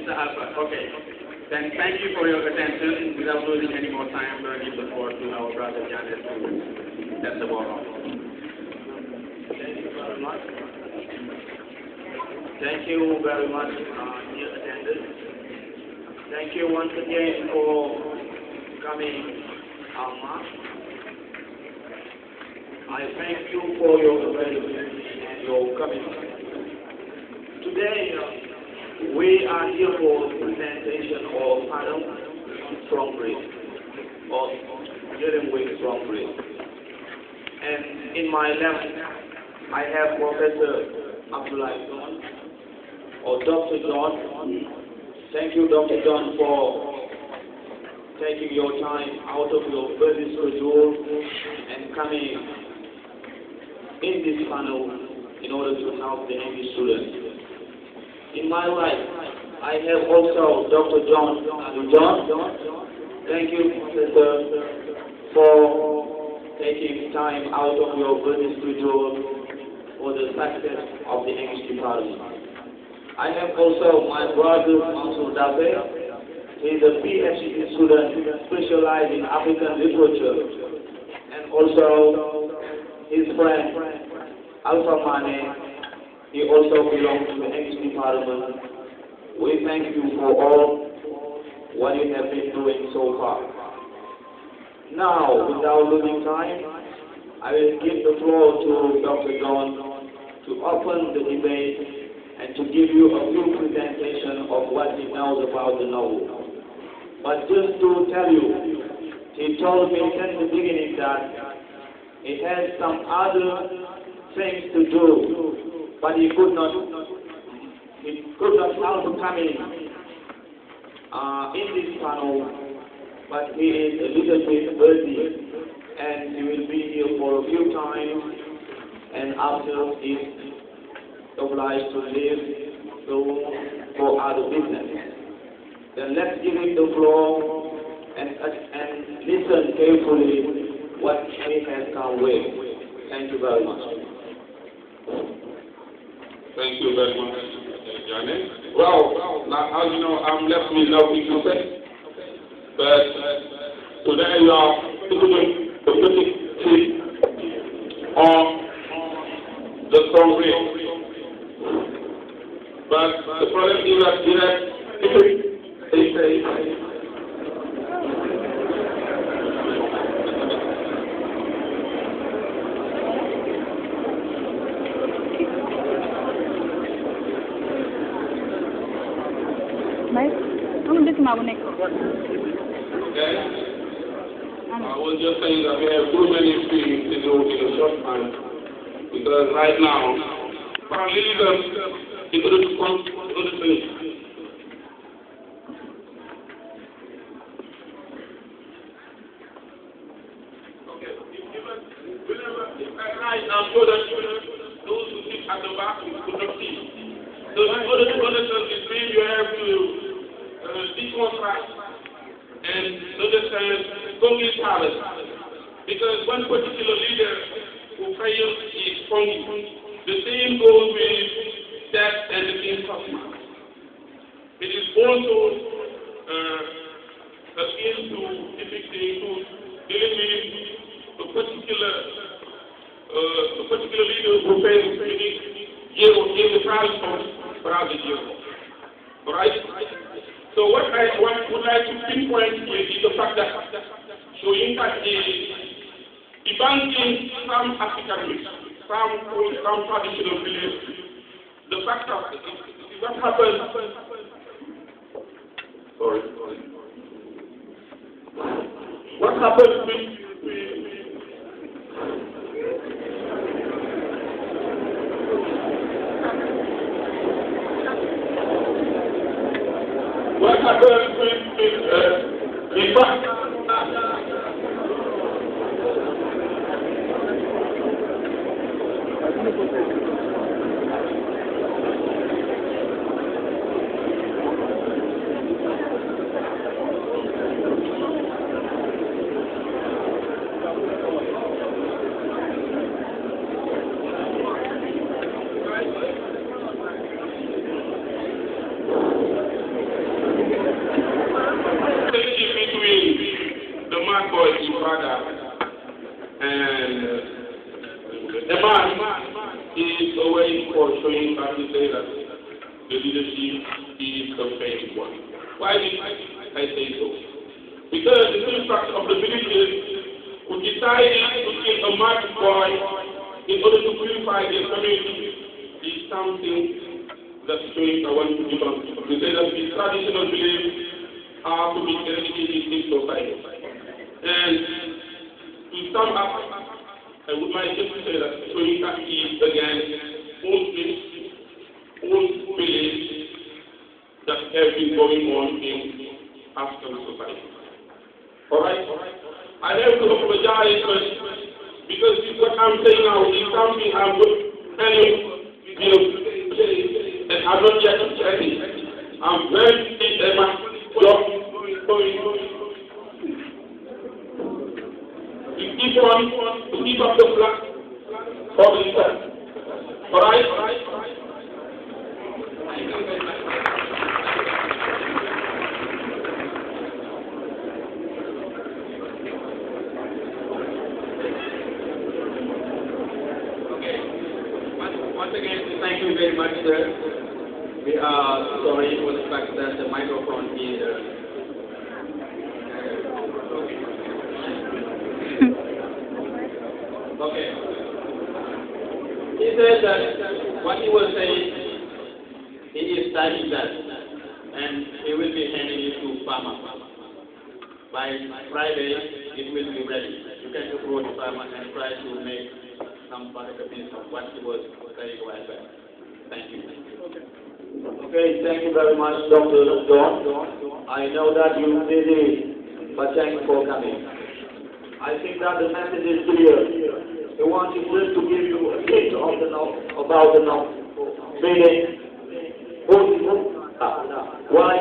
Mr. Alpha. Okay. Then thank you for your attention. Without losing any more time, I'm going to give the floor to our brother Janet to set the ball off. Thank you very much. Thank you very much, dear attendants. Thank you once again for coming en masse. I thank you for your availability and your commitment. Today, we are here for presentation of panel strong breed, or dealing with strong breed. And in my left, I have Professor Abdullah John, or Dr. John. Thank you, Dr. John, for taking your time out of your busy schedule and coming in this panel in order to help the English students. In my right, I have also Dr. John. Thank you, Professor, for taking time out of your busy schedule for the success of the English department. I have also my brother, Mansur Dabe. He is a PhD student specialized in African literature, and also his friend, Alpha Mane. He also belongs to the English department. We thank you for all what you have been doing so far. Now, without losing time, I will give the floor to Dr. John to open the debate and to give you a few presentation of what he knows about the novel. But just to tell you, he told me since the beginning that he has some other things to do, but he could not help coming in this panel, but he is a little bit busy and he will be here for a few times, and after he is obliged to leave the room for other business. Then let's give him the floor and listen carefully what he has come with. Thank you very much. Thank you very much, Janet. Well, now, as you know, I'm left with nothing to say. But today we are doing the critique on the strong breed. But the problem is that they say okay. I was just saying that we have too many things to do in a short time, because right now, parallelism is going to come to the finish. Okay, right now, so that those who sit at the back could not see. So in order to understand this, you have to deconstruct and understand Congolese powers. Because one particular leader who fails is Congo. The same goes with that and the king's customer. It is also akin to depicting to dealing with a particular leader who fails to give the prize for other years. All right? So what I would like to pinpoint here is the fact that Soyinka is debunking some African myths, some traditional beliefs. The fact that what happened. What happened what happened with the fact is a way for showing how to say that the leadership is the fair one. Why did I say so? Because the infrastructure of the villages who decided to kill a mad boy in order to purify their community is something that's showing I want to be done. We say that the traditional beliefs are to be eradicated in society. And to sum up, I would like just to say that showing that is again old myths, old beliefs that have been going on in African society. Alright? I have to apologize first because what I'm saying now is something I'm telling you, and I'm not yet telling. I'm very busy at my job. You keep up the flag for the time. Alright? Once again, thank you very much, sir. We are sorry for the fact that the microphone is. Okay. He said that what he was saying, he is studying that, and he will be handing it to farmer. By Friday, it will be ready. You can approach the farmer and try to make some part of the piece of what he was saying a while back. Thank you. Okay, thank you very much, Dr. John. I know that you're busy, but thank you for coming. I think that the message is clear. We want to just to give you a hint of the about the meaning, why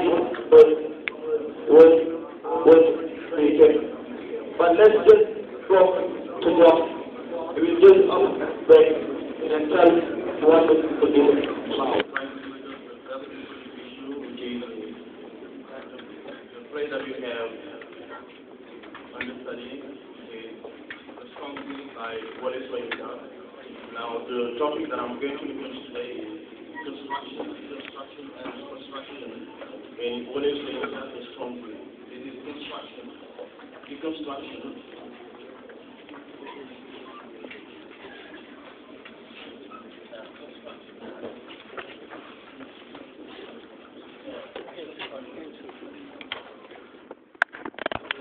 was speaking. But let's just go to John. We will just update and tell what the people do about. The phrase that you have understudying is the strong thing by what is going on. Now, the topic that I'm going to discuss today is construction and reconstruction in what is going on is strong thing. It is construction, reconstruction.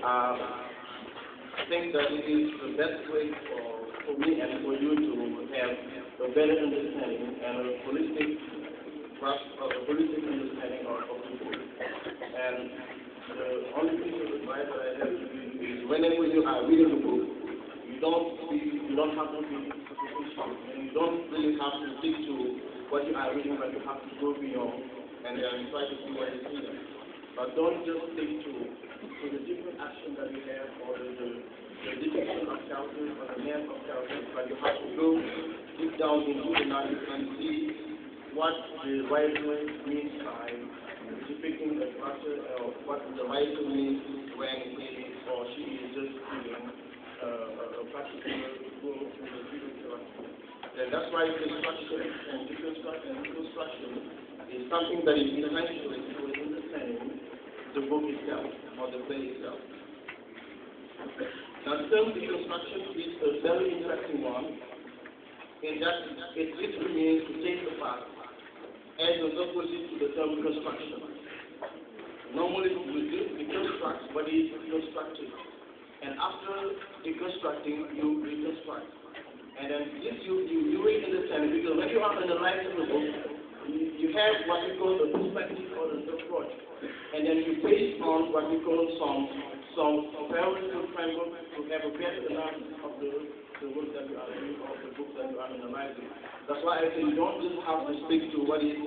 I think that it is the best way for me and for you to have a better understanding and a holistic understanding of people. And the only piece of advice that I have to give you is whenever you are reading a book, you don't have to be superficial, and you don't really have to stick to what you are reading, but you have to go beyond and try to see what is here. But don't just stick to the different actions that you have or the depiction of characters or the name of characters, but you have to go deep down into the knowledge and see what the writer means by depicting the structure or what the writer means when he or she is just giving a particular role to the video character. And that's why construction and reconstruction is something that is essential for understanding the book itself or the play itself. Now, the term reconstruction is a very interesting one in that it literally means to take the past as an opposite to the term reconstruction. Normally, we do reconstruct, but it's reconstructed. And after reconstructing, you reconstruct. And then this you really understand, because when you are analyzing the book, you have what we call the perspective or the approach. And then you base on what we call some theoretical framework to have a better analysis of the work that you are doing or the book that you are analyzing. That's why I say you don't just have to stick to what is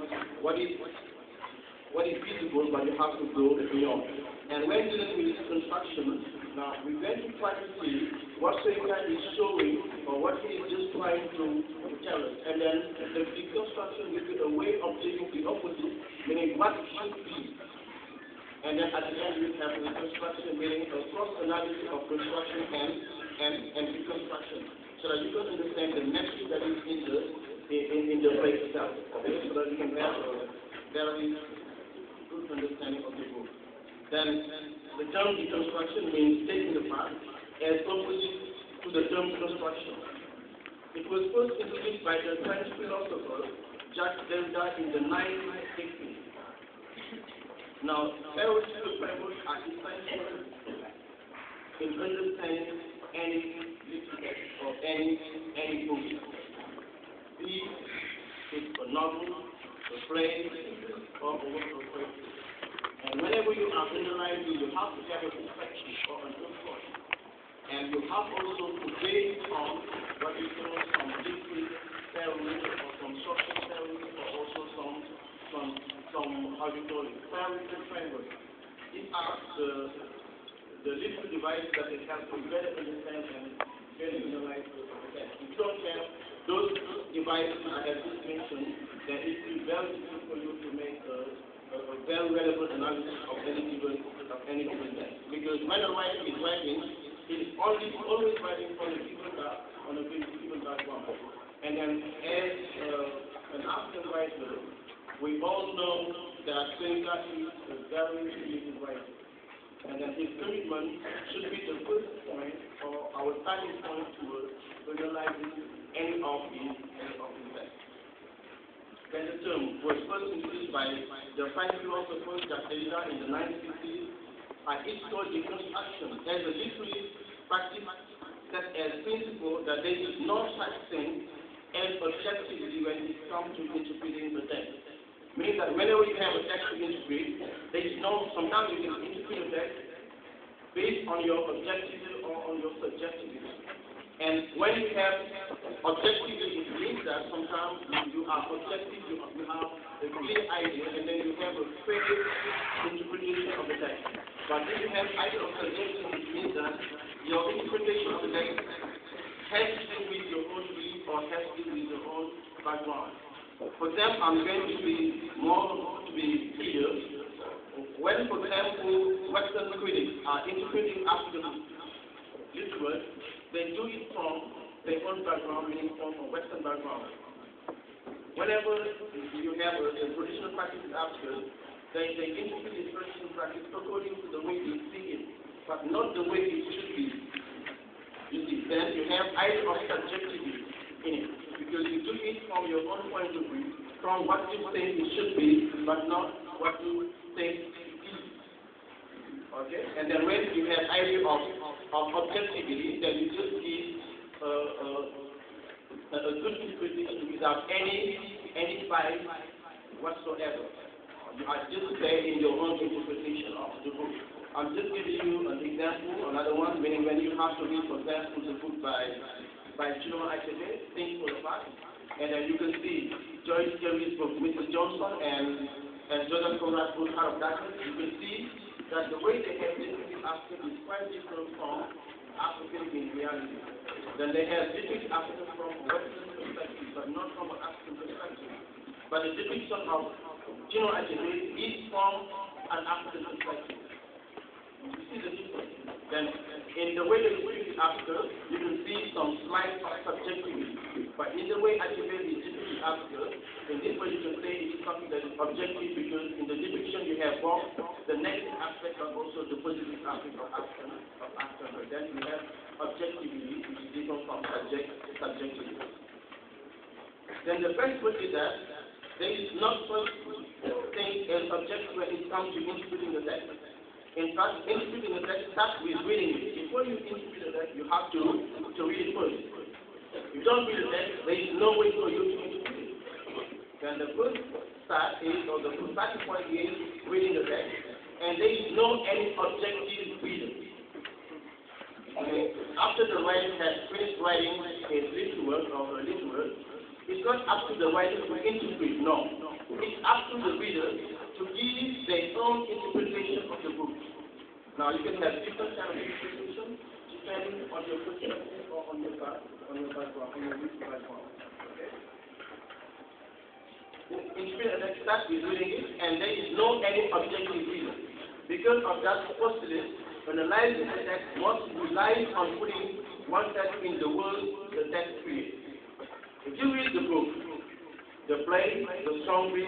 visible, but you have to go beyond. And when dealing with construction, now we're going to try to see what Seika is showing or what he is just trying to tell us. And then the reconstruction will be a way of taking the opposite, meaning what should be. And then at the end we have reconstruction, meaning a cross-analysis of construction and reconstruction, so that you can understand the message that is in in the place itself, okay, so that you can have a very good understanding of the book. Then the term deconstruction means taking apart as opposite to the term construction. It was first introduced by the French philosopher Jacques Derrida in the 1960s. Now, theoretical frameworks are essential in understanding any literature or any book. Be it a novel, a play, or a work of poetry. And whenever you are analyzing, you have to have a perspective or an approach. And you have also to base on what we call some liquid theory or some social theory or also some how you call it, theoretical framework. These are the little devices that they have to better understand and better analyze the text. If you don't have those devices I have just mentioned, then it will be very difficult for you to make a very relevant analysis of any given text. Because when a writer is writing, it is always writing on a given background. And then as an African writer, we all know that Seneca is a very creative writer. And that his commitment should be the first point or our starting point towards analyzing any of his texts. Then the term was first introduced by the French philosopher Jacques Derrida in the 1960s, and it's called deconstruction as a literary practice that as principle that there is no such thing as objectivity when it comes to interpreting the text. Meaning that whenever you have a text to interpret, there is no, sometimes you can interpret a text based on your objectivity or on your subjectivity. And when you have objectivity, it means that sometimes you are objective, you have a clear idea, and then you have a fair interpretation of the text. But if you have idea of subjectivity, it means that your interpretation of the text has to do with your own belief or has to do with your own background. For example, I'm going to be clear. When, for example, Western critics are interpreting African literature, they do it from their own background, meaning from a Western background. Whenever you have a traditional practice in Africa, they interpret this traditional practice according to the way they see it, but not the way it should be. You see, then you have idea of subjectivity in it. Because you do it from your own point of view, from what you think it should be, but not what you think it is. Okay? And then when you have idea of objectivity, then you just give a good interpretation without any bias whatsoever. You are just saying in your own interpretation of the book. I'm just giving you an example, another one, meaning when you have to read, for example, the book by Chinua Achebe, Think for the Past, and then you can see Joyce Carey's book, Mr. Johnson, and Joseph Conrad's book, Heart of Darkness. You can see that the way they have depicted Africa is quite different from African in reality. Then they have depicted Africa from a Western perspective, but not from an African perspective. But the depiction of Chinua Achebe is from an African perspective. You see the difference. Then, in the way they depict Africa, you can see some slight subjectivity. But in the way Achebe is depicting Africa, in this way you can say it is something that is objective because in the depiction you have both the negative aspect and also the positive aspect of Africa. But then you have objectivity, which is different from subjectivity. Then the first point is that there is not such thing as objective when it comes to interpreting the text. In fact, interpreting the text starts with reading it. Before you interpret the text, you have to read it first. If you don't read the text, there is no way for you to interpret it. Then the first start is, or the starting point is reading the text, and there is no any objective reader. Okay? After the writer has finished writing his little work or her little work, it's not up to the writer to interpret, no. It's up to the reader to give their own interpretation of the book. Now you can have different kind of interpretation depending on your perspective or on your background, on your reading background. Okay? Interpret and start with reading it, and there is no any objective reason. Because of that postulate, analyzing the text must rely on putting oneself in the world the text creates. If you read the book, phrase, the strong read,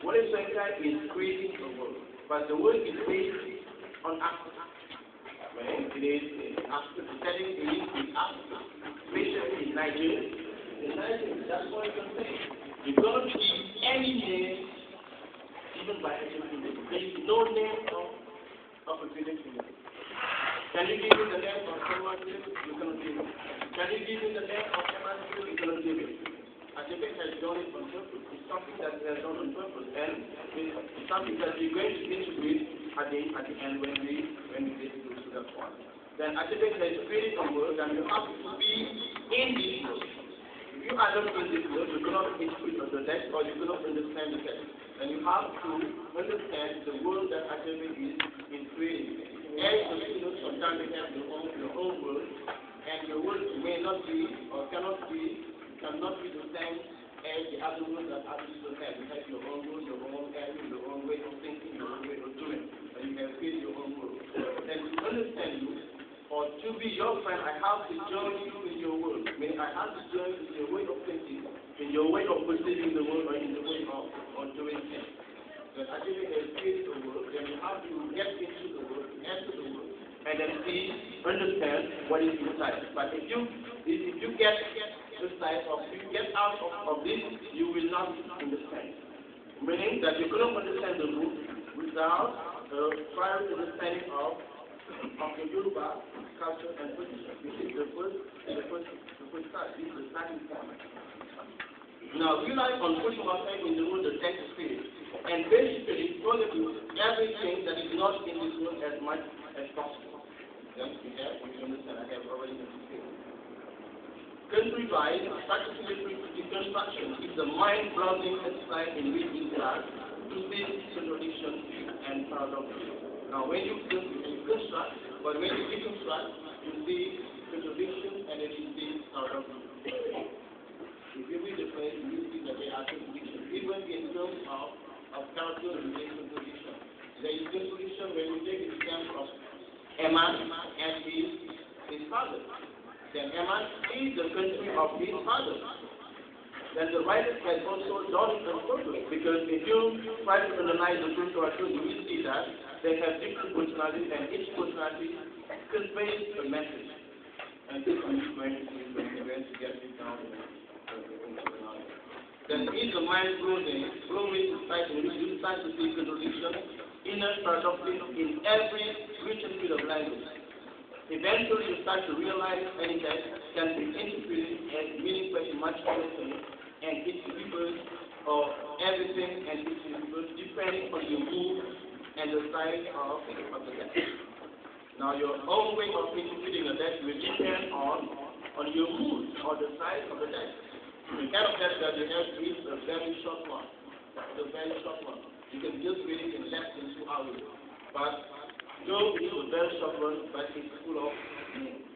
what is ucad is creating a word. But the word is based on action. Right? It is after the setting is after. Especially in Nigeria. In Nigeria, that's what you can say. You don't give any name, even by attributing it. There is no name of a village. Can you give me the name of someone? You cannot give it. Can you give me the name of someone? You cannot give it. Academic has done it on purpose. It's something that we have done on purpose, and it's something that we're going to integrate at the end when we get to that point. Then academic has created a world, and you have to be in this world. If you are not in this world, you cannot interpret the text, or you cannot understand the text. And you have to understand the world that academic is creating. As the students, sometimes they have your own world, and your world may not be or cannot be the same as the other world that other students have. You have your own world, your own area, your own way of thinking, your own way of doing, and you have created your own world. And to understand you, or to be your friend, I have to join you in your world. Meaning I have to join in your way of thinking, in your way of perceiving the world, or in the way of doing things. Then actually has created the world, then you have to get into the world, enter the world, and then understand what is inside. But if you get inside of, if you get out of this, you will not understand. Meaning that you cannot understand the book without prior understanding of the Yoruba culture and position. This is the first start. This is the starting point. Now, rely on putting ourselves in the world of text spirit, and basically follow everything that is not in this world as much as possible. Then we understand. I have already explained. Country-wide, practically deconstruction is the mind-browsing exercise in which we start to see contradiction and paradoxes. Now, when you construct, but when you deconstruct, you see contradiction and then you see paradoxes. If you read the phrase, you see that there are contradictions, even in terms of character and contradiction. There is contradiction when you take the terms of Eman and his father. Then Eman is the country of his father. Then the writer has also done it on purpose, because if you try to analyze the two characters, you will see that they have different personalities, and each personality conveys a message. And this one is going to get it down. Then is the mind growing inside, in which you start to see contradiction, inner paradoxes in every written field of language. Eventually, you start to realize any text can be interpreted as meaning pretty much anything, and its reverse, or everything and its reverse, depending on your mood and the size of the text. Now, your own way of interpreting a text will depend on your mood or the size of the text. The kind of text that you have is a very short one. It's a very short one. You can just read it in less than 2 hours. But though it is a very short one, but it's full of meaning.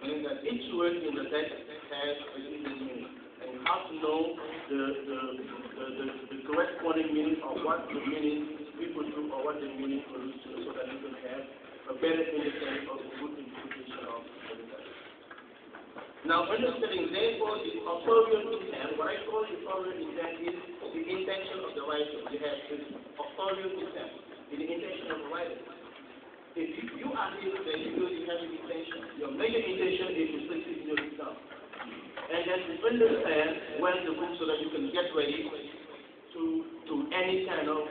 Meaning that each word in the text has a different meaning. And you have to know the corresponding meaning of what the meaning people do or what the meaning alludes to, so that you can have a better understanding of the good interpretation of the text. Now, understanding therefore the authorial intent, what I call the authorial intent is the intention of the writer. You have this authorial intent, the intention of the writer. If you are here today because you have an intention, your major intention is to succeed in your exam. And then to understand when the book so that you can get ready to any kind of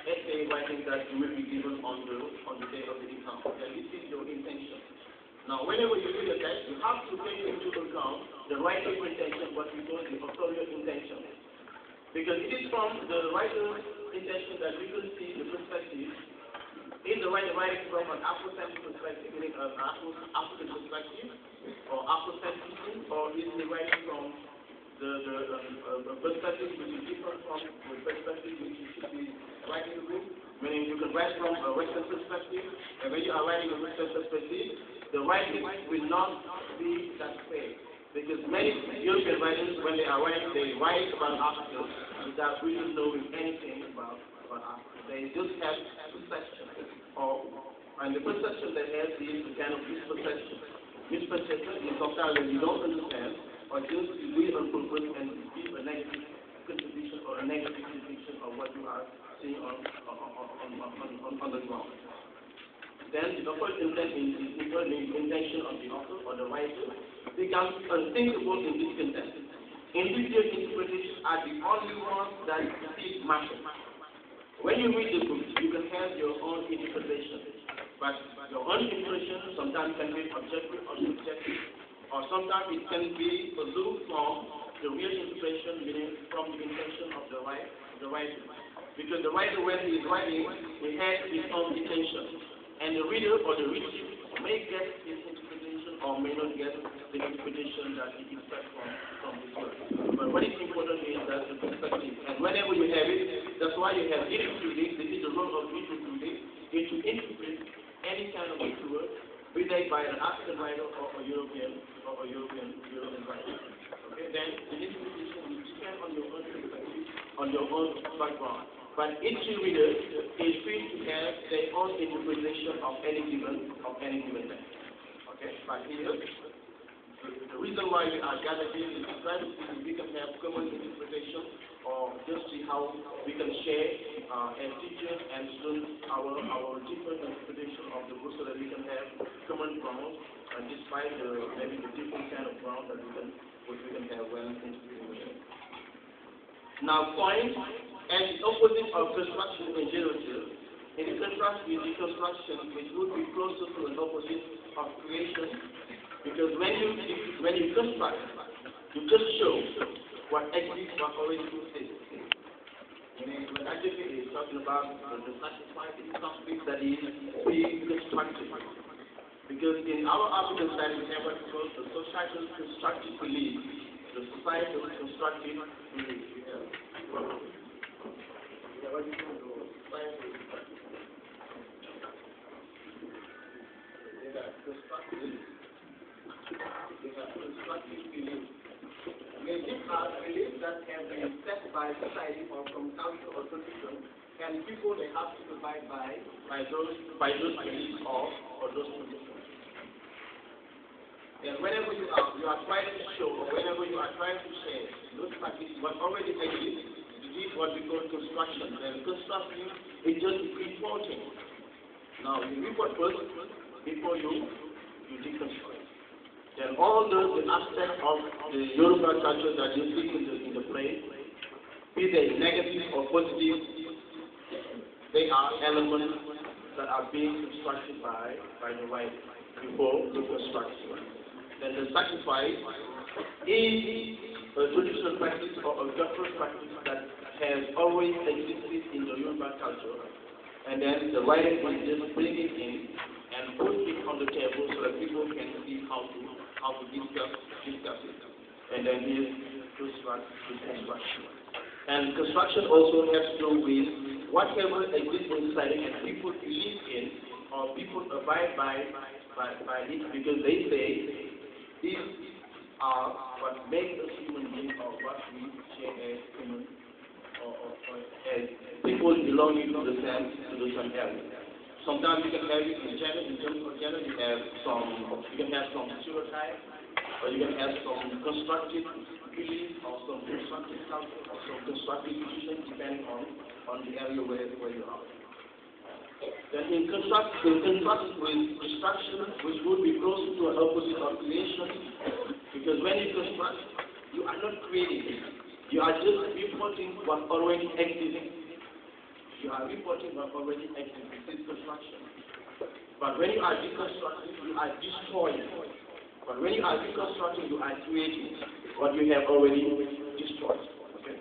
essay writing that you will be given on the day of the exam. Then this is your intention. Now, whenever you read a text, you have to take into account the writer's intention, what we call the authorial intention. Because it is from the writer's intention that we can see the perspective. Is the writer writing from an Afrocentric perspective, meaning an African perspective, or Afrocentric, or is he writing from the perspective which is different from the perspective which you should be writing the book? Meaning you can write from a Western perspective, and when you are writing a Western perspective, the writing will not be that way. Because many European writers, when they are writing, they write about Africa without really knowing anything about Africa. They just have perception. And the perception they have is the kind of misperception. Misperception is sometimes when you don't understand, or just you do it on purpose and be negative contribution or a negative depiction of what you are seeing on the ground. Then the first intention is equal the intention of the author or the writer becomes unthinkable in this context. Individual interpretations are the only ones that speak matter. When you read the book, you can have your own interpretation. But your own interpretation sometimes can be objective or subjective, or sometimes it can be aloof from the real interpretation, meaning from the intention of the writer. Because the writer, when he is writing, he has his own intention. And the reader or the reader may get his interpretation or may not get the interpretation that he expects from this work. But what is important is that the perspective. And whenever you have it, that's why you have interpreting. This is the role of interpreting, is to interpret any kind of work, be they by an African writer or a European writer. Okay, then the interpretation will depend on your own perspective, on your own background. But each reader is free to have their own interpretation of any given text. Okay, but here, the reason why we are gathered here is to try to see if we can have common interpretation or just see how we can share as teachers and students our different interpretation of the book so that we can have common ground despite maybe the different kind of ground that we can have when interpreting. Now, point as the opposite of construction in generative, in contrast with deconstruction, which would be closer to an opposite of creation, because when you construct, you just show what exists, what already exists. When actually is talking about the sacrifice, it's something that is being constructed. Because in our African side, we have what we call the societal constructed belief, the societal constructed belief. These are beliefs that have been set by society or from culture or tradition, and people they have to abide by those beliefs or those traditions. And whenever you are trying to show or whenever you are trying to share those practices, what already exists, this is what we call construction. And construction is just reporting. Now you report first before you deconstruct. Then all the aspects of the Yoruba culture that you see in the play, be they negative or positive, they are elements that are being constructed by the writer before the construction. Then the sacrifice is a traditional practice or a cultural practice that has always existed in the Yoruba culture, and then the writer is just bring it in and put it on the table so that people can see how to discuss it. And then here's construction. And construction also has to do with whatever exists inside and people believe in or people abide by it because they say these are what makes us human beings or what we share as human or as people belonging to the same area. Sometimes you can have it in terms of gender, you can have some stereotype, or you can have some constructive belief, or some constructive culture, or some constructive vision, depending on the area where you are. Then in contrast with destruction, which would be closer to an opposite of creation, because when you construct, you are not creating, you are just reporting what already exists. You are reporting what already exists. This is construction. But when you are deconstructing, you are destroying. But when you are reconstructing, you are creating what you have already destroyed. Okay?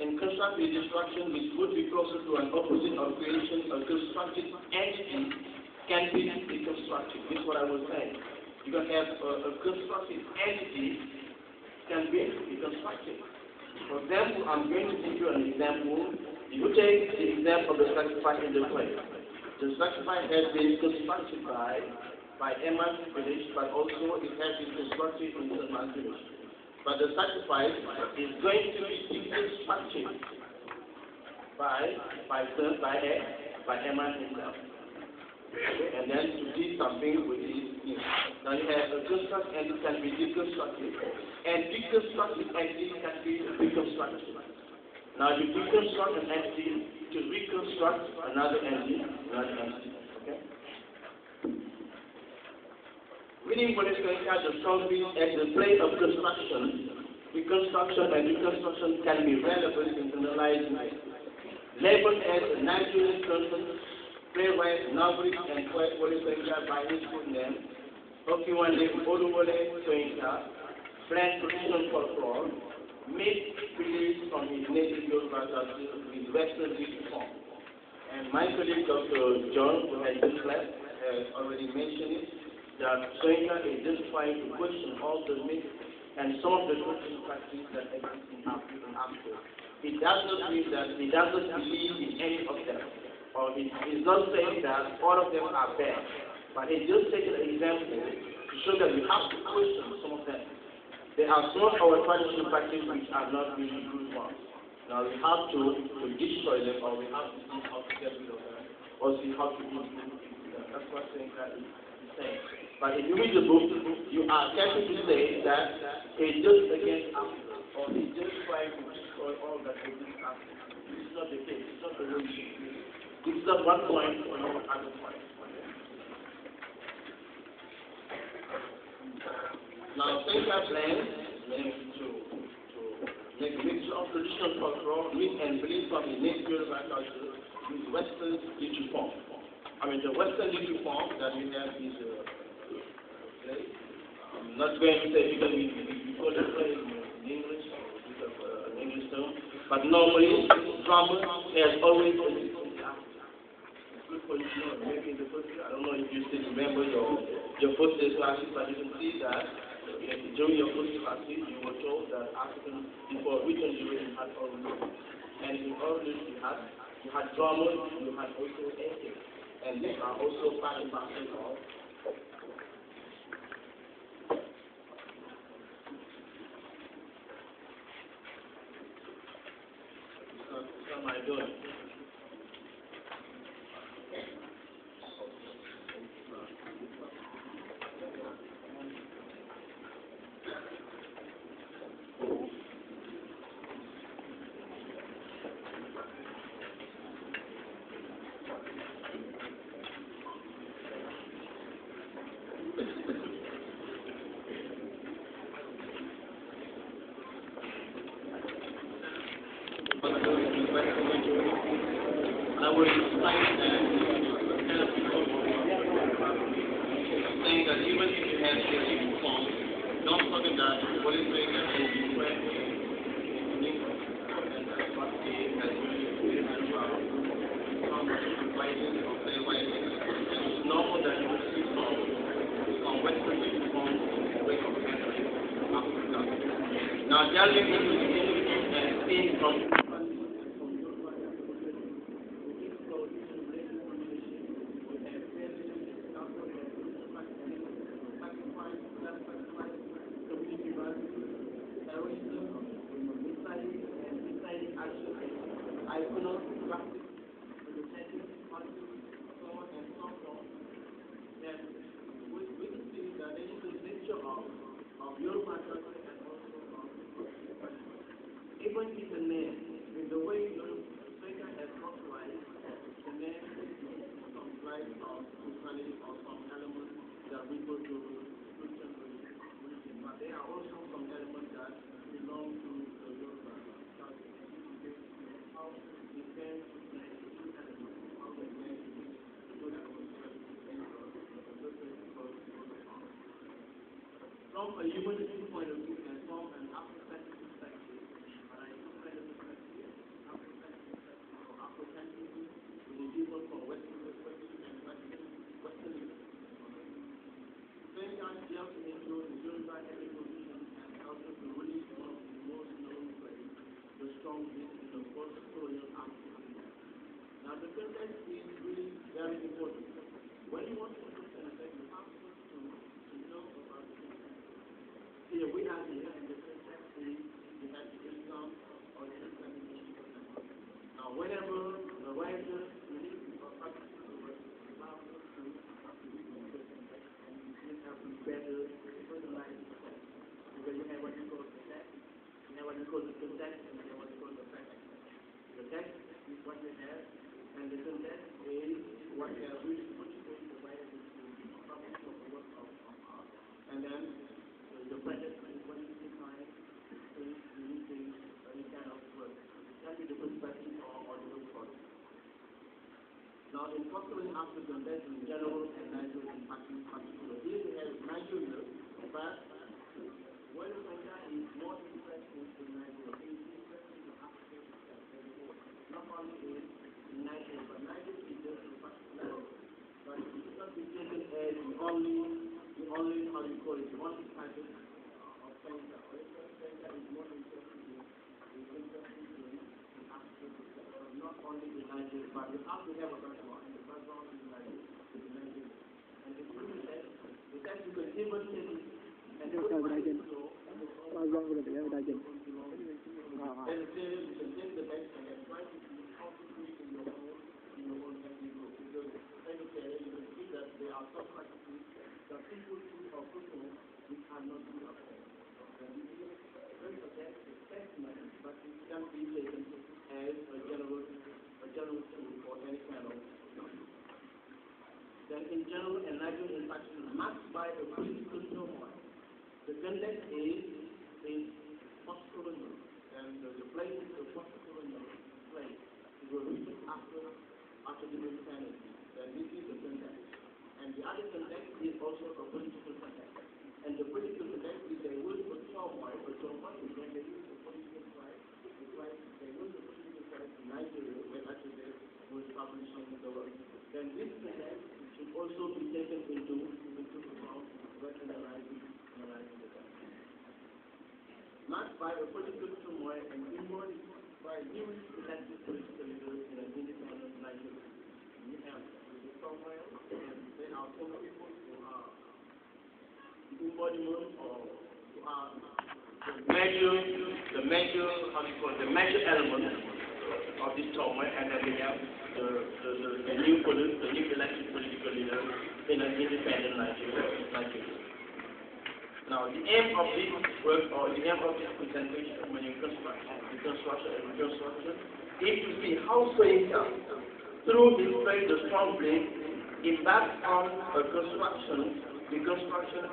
In constructive destruction, which would be closer to an opposite of creation, a constructed entity can be deconstructed. This is what I was saying. You can have a constructed entity can be deconstructed. For example, I'm going to give you an example. You take the example of the sacrifice in the play. The sacrifice has been constructed by Emma's village, but also it has been constructed in Salman's village. But the sacrifice is going to be deconstructed by Emma himself. Okay? And then to do something with this, now you have a construct and it can be deconstructed, and deconstructed entity can be reconstructed. Now you deconstruct an entity to reconstruct another entity, okay? Reading what is going to the strong reading at the plane of construction, reconstruction and reconstruction can be read about internalized way. Labeled as a Nigerian person, playwright, novelist, and poet Wole Soyinka by his full name, Okiwande Oluwole Soyinka, French traditional folklore, made release from his native Yoruba culture with Western British form. And my colleague Dr. John, who has just left, has already mentioned it, that Soyinka is just trying to question all the myths and some of the traditional practices that exist in Africa. It does not mean that he does not believe in any of them, or he is not saying that all of them are bad, but he just taking an example to show that we have to question some of them. There are some of our traditional practices which are not really good ones. Now we have to destroy them, or we have to see how to get rid of them, or see how to improve them. That's what Soyinka is saying. But if you read the book, you are careful to say that he's just against Africa, or he's just trying to destroy all that exists in Africa. This is not the case. It's not the way we should do it. This is not one point or another point. Now, Soyinka plans to make a mixture of traditional folklore, myth and belief from his native Yoruba culture with Western literary form. The Western literary form that we have is I'm not going to say because we call it play in English, because an English term, but normally drama has always existed. It's good for you to know. Maybe in the first year, I don't know if you still remember your first day classes, but you can see that during your first classes you were told that African, before written you had oral literature. And in oral literature you had drama, you had also essays. And these are also part and parcel of what am I doing? I would like saying that even if you have the legal form, don't forget that what is doing that will be spread in English. And that's what he has really as well. Some writing or playwriting. And it's normal that you will see some Western legal forms in the way of handling Africa. Now, delving into the English and seeing from even in the name, in the way Soyinka has authorized the name some flight of Christianity or some elements that we go to Christian religion, but there are also some elements that belong to the Yoruba culture. How we can how we can from a humanistic point of view and from an African perspective. Now the context is really very important. When you want to understand the text, you have to know about the context. Here we are here, and the context is we have the Islam or the Islamic religion. Now whenever the writer releases or practices the word, you have to text is what they have, and the context is what they are really divided into topics of the work of art. And then the preface is what you define things, unique things, any kind of work. It can be the perspective or the work project. Now, in culturally after context in general and Nigeria in particular, here we have Nigeria, but when Kenya is more interested in Nigeria, it is interested in Africa itself as a whole. Not only in Nigeria, but Nigeria is just a particular, but it should not be taken as the only, how you call it, the only type of Kenya. Kenya is more interested in Africa itself, but not only in Nigeria, but we have to have a background, and the background is Nigeria. And it's really that you can even take it and then you can take the best and then try to see how to do it in your own ethnic group. Because you can see that there are some practices that people do or people which are not good at all. And this is very suggest a testament, but it can be taken as a general tool for any kind of. Then in general and Nigerian in particular, marked by a political turmoil. The context is post-colonial, and the place is the post-colonial place. It was written after the independence. Then this is the context. And the other context is also a political context. And the political context is there was a turmoil is when there is a political strife. There was a political strife in Nigeria when actually there was publishing the work. Then this context should also be taken into account when analyzing the text. Marked by a political turmoil and influenced by newly elected political leaders in an independent Nigeria. We have the turmoil, and there are some people who are the embodiment or who are the major element of this turmoil, and then we have the new elected political leader in an independent Nigeria. Now, the aim of this work or the aim of this presentation when you reconstruction is to see how Soyinka, through his very strong blade, embarked on a reconstruction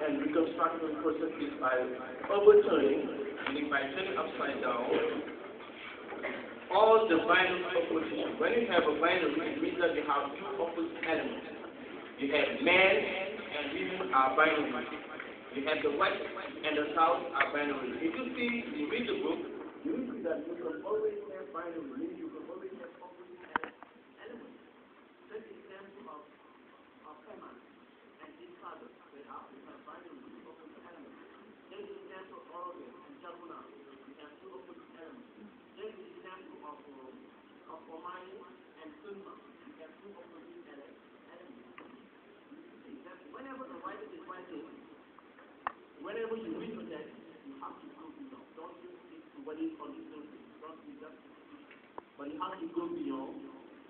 and reconstruction processes by overturning, meaning by turning upside down, all the binary opposition. When you have a binary, it means that you have two opposite elements. You have men and women are binary. You have the white and the south are binary. If you read the book, you will see that you can always have binary, meaning you can always have opposite elements. Take the example of Emma and his father. They have binary opposite elements. Take the example of Oregon and Jabuna. We have two opposite elements. Take the example of Omani and Sunma. We have two opposite elements. You see that whenever the writer is writing, whenever you read the text, you have to go beyond. Don't just stick to what is on the surface. Don't be just but you have to go beyond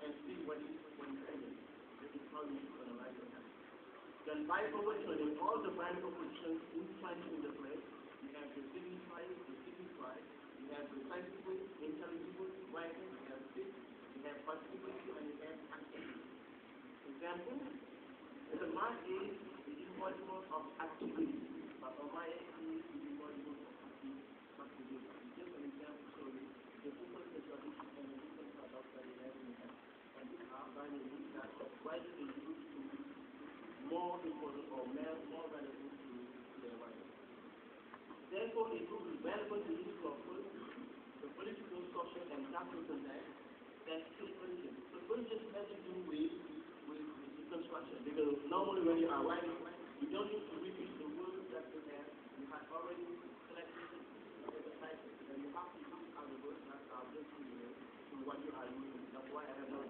and see what is saying. This is how you should analyze the text. Then by overturning all the binary oppositions inside in the place, you have the signified, you have the sensible, intelligible, writing, you have speech, you have participatory, and you have activity. Example, the mark is the embodiment of activity. But on my end, is the embodiment of activity. Just an example, so the different tradition and the different products that we have in the hand. And these are binary that writing is used to be more important or more relevant to their writing. Therefore, it will be relevant to this purpose, the political, social, and cultural context that subversion. Subversion has to do with reconstruction, because normally when you are writing, you don't need to repeat the words that you have already selected the title, and you have to use other words that are just similar to what you are using. That's why I have not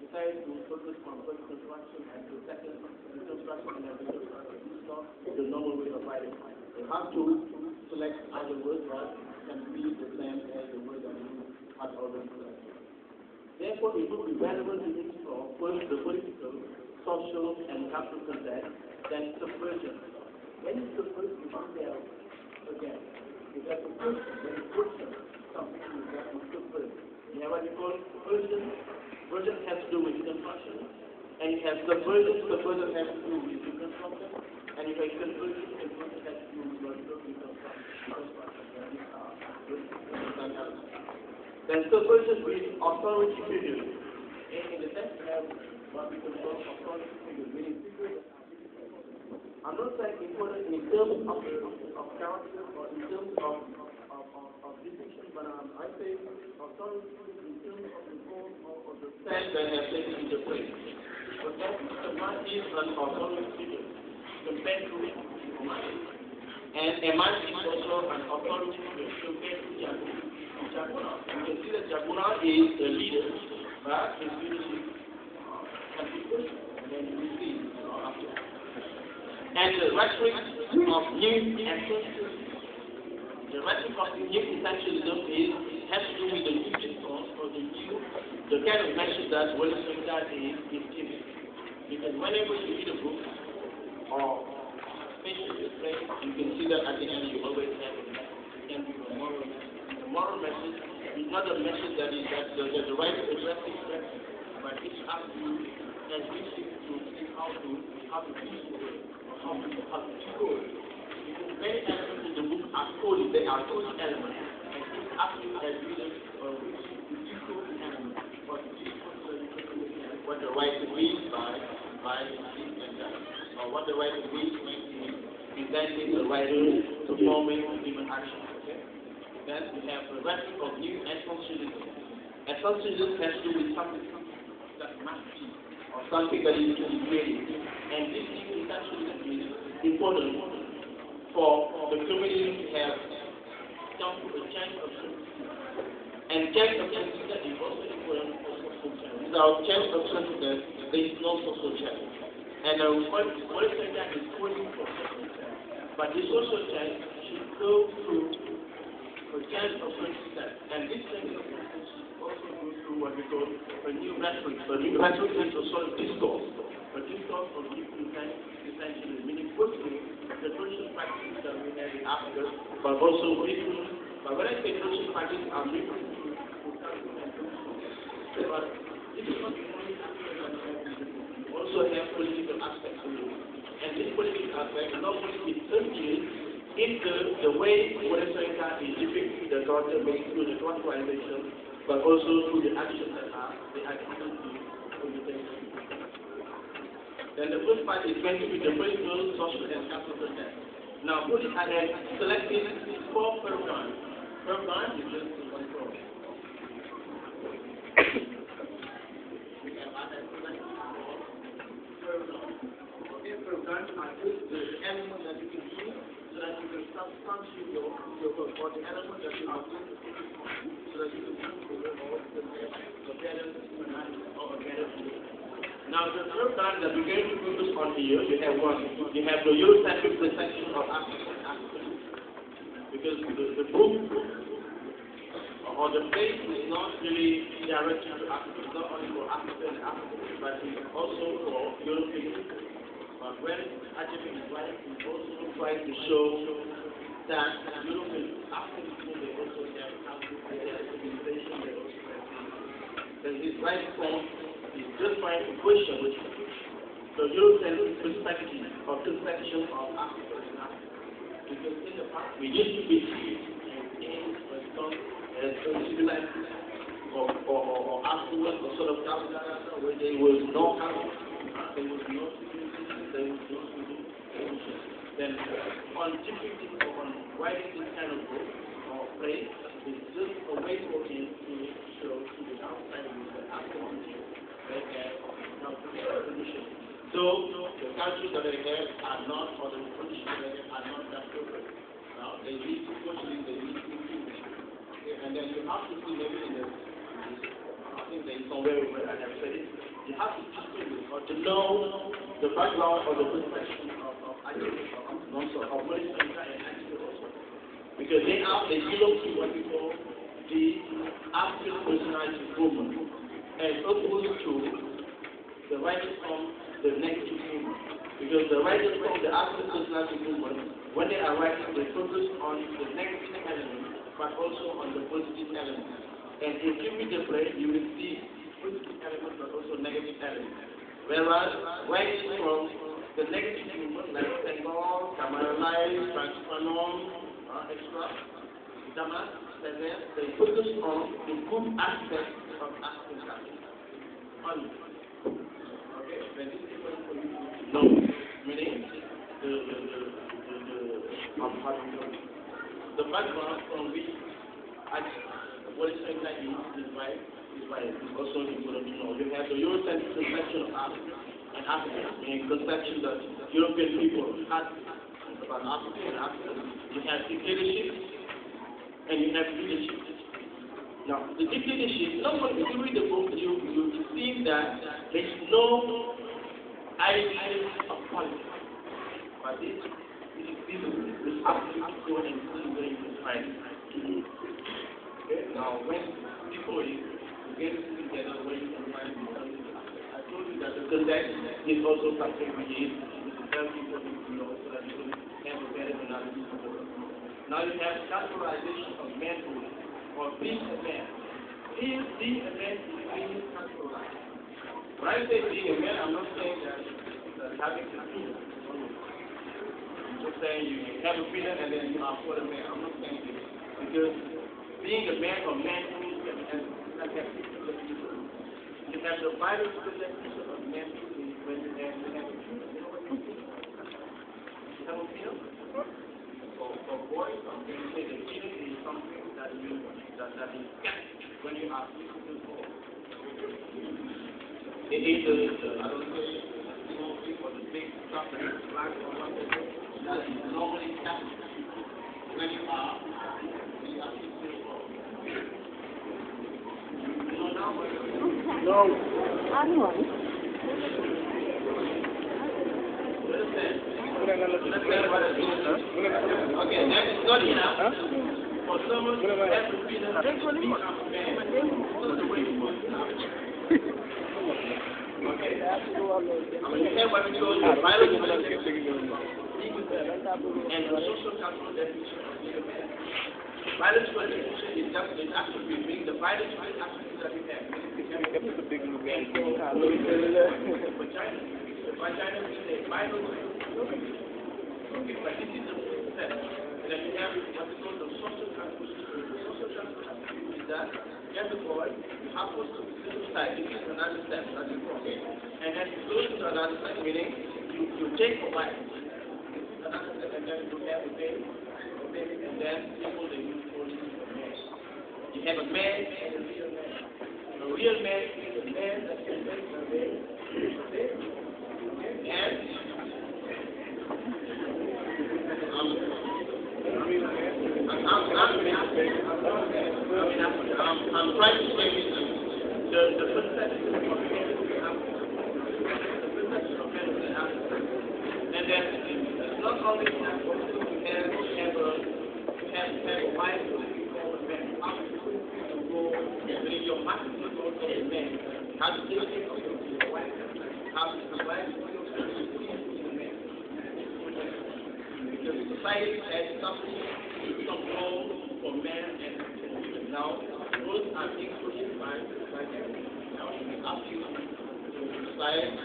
decided to focus on first construction and the second reconstruction and then reconstruction. This is not the normal way of writing. You have to select other words that can be the same as the word that you have already selected. Therefore, it would be relevant to explore first the political, social, and cultural context, then subversion. When you subvert, you must tell again. You have to push, when you push something, you have to subvert. what you call version. Version has to do with construction, and you have subversion. Subversion has to do with reconstruction, and you have conversion. Conversion has to do with logical reconstruction. Then subversion with authority figures. In the sense we have what we call authority figures, meaning figures. I'm not saying important in terms of character or in terms of distinction, but I say authority in terms of the form of the sense that has taken into place. But that man is an authority figure compared to a man. And a man is also an authority figure compared to Jaguna. You can see that Jaguna is the leader, but his leadership can be questioned. And then you will see after. And the rhetoric of new essentialism, has to do with the new discourse or the kind of message that William Secretary is giving. Because whenever you read a book or facial display, you can see that at the end you always have a message. It can be a moral message. The moral message is not a message that is that the right to address it, but it's up to as we seek to see how to use the word. How to decode. Because many elements in the book are coded, they are coded elements. And it's up to as readers to decode the element, or to decode what the writer means by this and that, or what the writer means when he presenting the writer performing human action. Okay? Then we have the rhetoric of new essentialism. Essentialism has to do with something that must be, or something that is to be created. And this new essentialism is important for the community to have come to a change of sensitivity. And change of sensitivity is also important for social change. Without change of sensitivity, there is no social change. And what is calling for social change. But the social change should go through a change of sensitivity. And this change of sensitivity also goes through what we call a new rhetoric. So new rhetoric is a sort of discourse. A discourse of new essentially, meaning questioning the social practices that we have in Africa, but also referring. But when I say social practice, I'm referring to culture and tradition. But this is not the only aspect that we have. We also have political aspects to it. And this political aspect not only is sensitive if the way Western is depicting the culture made through the culturalization, but also through the actions that are the activities of the country. Then the first part is going to be the political, social, and capital context. Now, I have selected 4 paradigms. Paradigm is just one problem. I have selected 4 paradigms. Okay, paradigms are just the elements that you can use so that you can substantiate your work, or the elements that you are going to put so that you can use the work or the better or better. Now, the third time that we're going to focus on here, you have one. You have the Eurocentric perception of Africa. Because the book or the place is not really directed to Africa. It's not only for Africa and Africans, but it's also for Europeans. But when Ajay is writing, he also tries to show that European African people, they also have African civilization, they also have. Then his right form is just trying to question the European perspective or conception of Africa and Africa. Because in the past, we used to be as civilized or affluent or sort of capital where there was no house, there was no civilization, there was no civilization. Then on depicting or on writing this kind of book or play is just a way for him to show to the outside of the African condition. So the countries that they have are not, or the conditions that they have are not that perfect. Now they need to socially, they need to improve. Okay, and then you have to see maybe in the, I think there is somewhere where I have said it, you have to distinguish or to know the background or the perspective of also of Western and Africa also. Because they belong to what we call the African personality movement, as opposed to the writers from the negative movement. Because the writers from the African personality movement, when they are writing, they focus on the negative element, but also on the positive element. And if you read the prayer, you will see positive elements but also negative elements. Whereas when it's from the negative movement like Senghor, Kamaralai, Transpanon, extra, Damas, they focus on the good aspects of African culture. Only. Okay? When this is for you to know, meaning the background from which what is saying like is right, is also important to know. You have the Eurocentric conception of Africa and Africa, meaning conception that European people had about Africa and Africa. You have dictatorship and you have leadership. Now, the dictatorship, if you read the book, you see that there is no idea of politics. But this is visible, this absolute going and going to find. Okay? Now, when people get together, when you can find I told you that the context is also something which is very important to know so that you can have a better analysis of the world. Now you have categorization of manhood or being a man. Is being a man being categorized? When I say being a man, I'm not saying that having a penis. I'm just saying you have a penis and then you are for the man. I'm not saying this. Because being a man or manhood can have you have the Bible definition of manhood when you have a penis. You have a penis? For boys, I'm going to say the penis is something that is kept when you are physical for. It is I don't know, small thing or the big stuff that is black or something that is normally kept when you are physical for. You know now what No. Anyone? Okay, that is not enough for someone to have to be the man. Okay. I'm going to tell what we call the biological and the social cultural definition of being a man. Biological definition is just the attribute, meaning the biological attributes that we have. The vagina is a biological. Okay, but this is the step. And then you have what is called the social transmission. The social transmission is that every boy happens to be side. This is another step. That is okay. And then you go to another step, meaning you take a wife. This is another step, and then you have a baby, and then people they use only a man. You have a man and a real man. A real man is a man that can make a baby. And I'm trying to say the perception of and then it's not only that you have a wife who is a man. How to go when your husband is also a man. How to take care of your wife. How to provide for your man. Because society has some role for men and women. Now, those are included by them. Now, we ask you to decide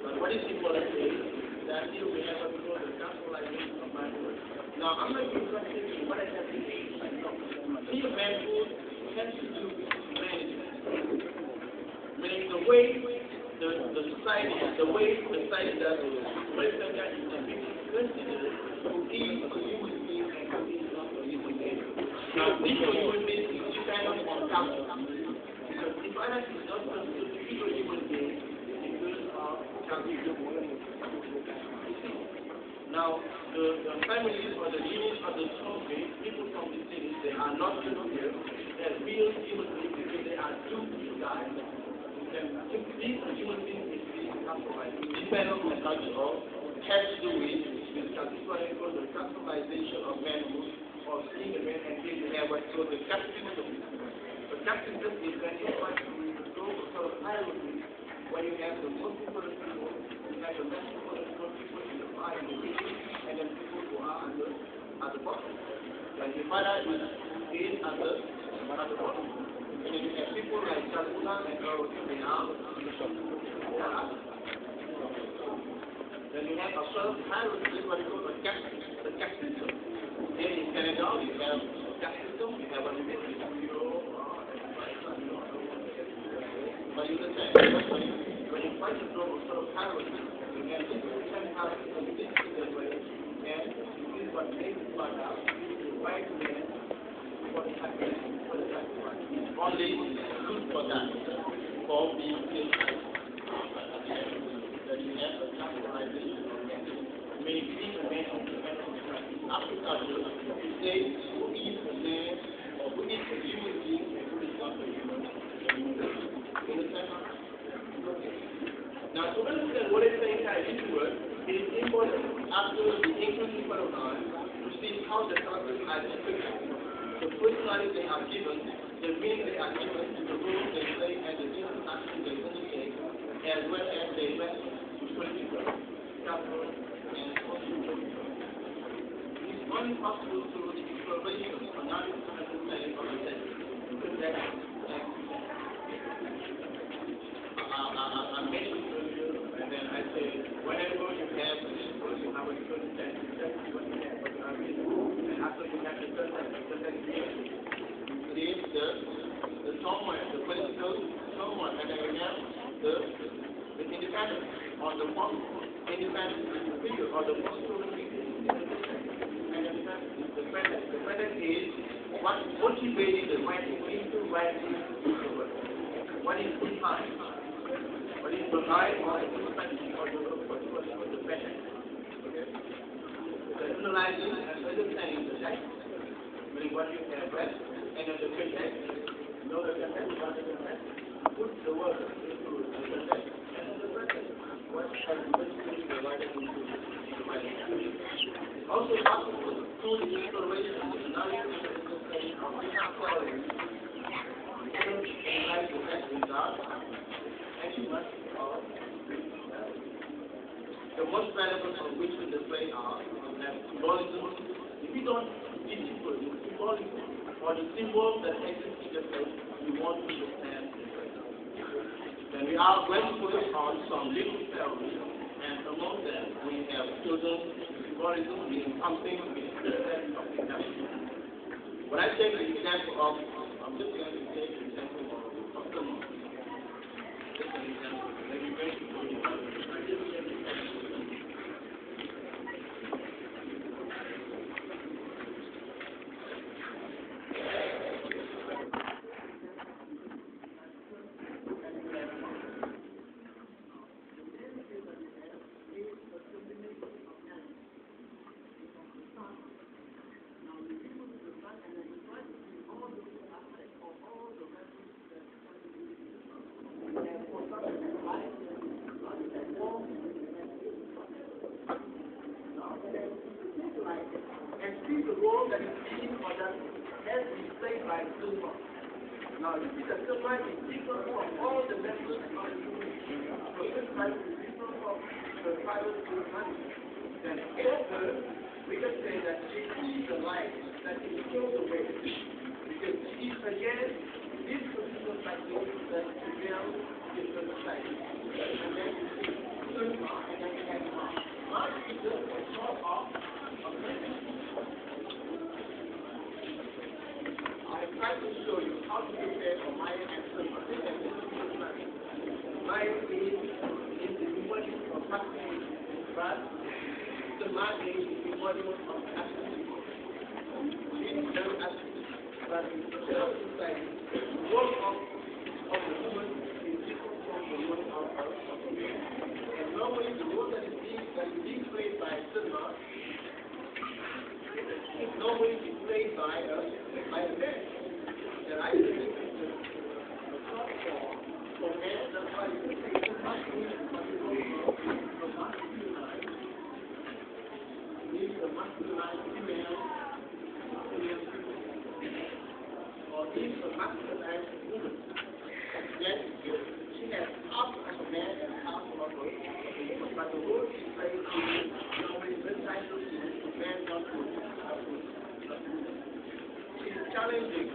but what is important is that here we have what we call the capitalization of manhood. Now, I'm not going to say what I have to say. Here, manhood has to do with humanity. Meaning the way the society, the way society does it, for example, is a big consider who is a human being and who is not a human being. Now, being a human being is dependent on culture. Because if others is not considered to be a human being, because of culture. Now, the families or the lineage of the Soviet people from the cities, they are not human beings. They are real human beings because they are too guys. These human beings is dependent on culture or has to do with the capitalization of manhood or seeing a man and being a what called the capitalism. The capitalism is when you want to go sort of hierarchy when you have the most important people, you have the most important people in the fire and the rich, and then people who are at the bottom. Like the father is is at the bottom. And then you have people like Jalula and Earl, they are then you have a sort of pilot, this is what you call a caste system. And in Canada, you have a caste system, you have a limit, but you understand, when you find a sort of pilot, you have this kind of pilot, this is the way, and this is what makes it like that, the white man, for the happiness, for the sacrifice. It's only good for that, for being patient. That you have a capitalization of men. Maybe a man of the man of the man. After culture, you say who is a man or who is a human being and who is not a human being. You understand? Now, to understand what it's saying here in this word, it is important after the English phenomenon to see how the characters are different. The personality they are given, the meaning they are given, the role they play, and the different actions they undertake, as well as their message to political, capital, and social political. It is only possible through the exploration, analysis, and understanding of the text, I mentioned earlier, and then I say, whenever you have this word, you have a certain text, that's what you have, what you are reading. And after you have the certain meaning, you create the somewhere, the political somewhere, and then you have the independent, or the independent figure, or the postural figure. And the present is what motivated the writing into writing the word. What is behind? What is behind or the perspective or the present? Okay? The analyzing and understanding the text, meaning what you have read, and then the context, know the context, what is the context, put the word into the context, and then the present. What has motivated the writing into the writing? It's also possible through the exploration, the analysis, and understanding of different qualities. Analyze the text without any much of the most relevant of which we display are symbolism. If you don't decipher the symbolism or the symbols that exist in the text, you won't understand the text. Then we are going to focus on some little theories, and among them we have chosen symbolism meaning something with something else. When I take the example of, I'm just going to take the example of someone. Just an example. Let me make it for you. Now, you see that sunlight is different from all the members of the community. So this light is different from the private humanity. Then after, we can say that she is the light that is thrown away. Because she is again this position like this that reveals different sides. And then you see sunlight and then you have Mars. Mars is the sort of I tried to show you how to prepare for Maya and Silva. Maya is the embodiment of happiness, but Silva is the embodiment of happiness. She is very happy, but in the general society, the work of the woman is different from the work of the man. And normally the role that is being played by Silva is normally played by a man. And I think the short form for men, that's why you can say the masculine is the masculine female, or is the masculine woman. Yes, she has half of a man and half of a woman, but the role she plays is normally the title is man, not woman. She's challenging